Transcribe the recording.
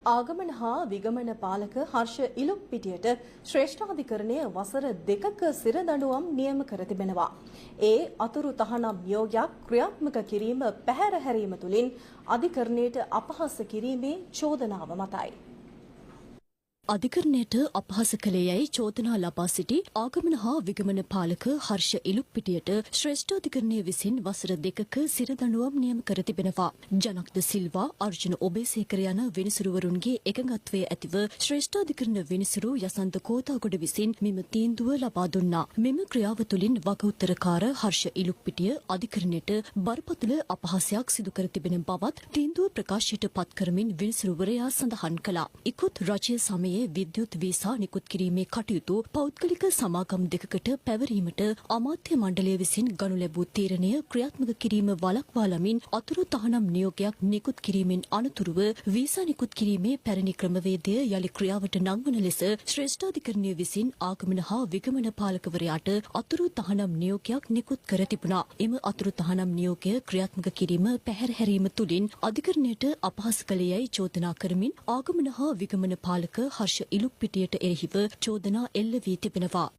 ආගමන හා විගමන පාලක හර්ෂ ඉලුක්පිටියට ශ්‍රේෂ්ඨාධිකරණය වසර 2ක සිර දඬුවම් නියම කර තිබෙනවා. ඒ අතුරු තහනම් නියෝගයක් ක්‍රියාත්මක කිරීම පැහැර හැරීම තුළින් අධිකරණයට අපහාස කිරීමේ චෝදනාව මතයි. අධිකරණයට අපහාස කළේ යැයි චෝදනා ලබා සිටි ආගමන හා විගමන පාලක හර්ෂ ඉලුක්පිටියට ශ්‍රේෂ්ඨාධිකරණය විසින් වසර 2ක සිර දඬුවම් නියම කර තිබෙනවා. ජනක්ද සිල්වා, අර්ජුන ඔබේසේකර යන විනිසුරුවරුන්ගේ එකඟත්වය ඇතිව ශ්‍රේෂ්ඨාධිකරණ විනිසුරු යසන්ත කෝතාගොඩ විසින් මෙම තීන්දුව ලබා දුන්නා. මෙම ක්‍රියාව තුළින් වගඋත්තරකාර හර්ෂ ඉලුක්පිටිය අධිකරණයට බරපතල අපහාසයක් සිදු කර තිබෙන බවත් තීන්දුව ප්‍රකාශයට පත් කරමින් විනිසුරුවරයා සඳහන් කළා. ඉකුත් රජය සමයේ විද්‍යුත් වීසා නිකුත් කිරීමේ කටයුතු පෞද්ගලික සමාගම් දෙකකට පැවරීමට අමාත්‍ය මණ්ඩලය විසින් ගනු ලැබූ තීරණය ක්‍රියාත්මක කිරීම වළක්වා ළමින් අතුරු තහනම් නියෝගයක් නිකුත් කිරීමෙන් අනතුරුව වීසා නිකුත් කිරීමේ පැරණි ක්‍රමවේදය යලි ක්‍රියාවට නංවන ලෙස ශ්‍රේෂ්ඨාධිකරණය විසින් ආගමන හා විගමන පාලකවරයාට අතුරු තහනම් නියෝගයක් නිකුත් කර තිබුණා. එම අතුරු තහනම් නියෝගය ක්‍රියාත්මක කිරීම පැහැර හැරීම තුළින් අධිකරණයට අපහාස කළ යැයි චෝදනා කරමින් ආගමන හා විගමන පාලක හර්ෂ ඉලුක්පිටියට එරෙහිව චෝදනා එල්ල වී තිබෙනවා.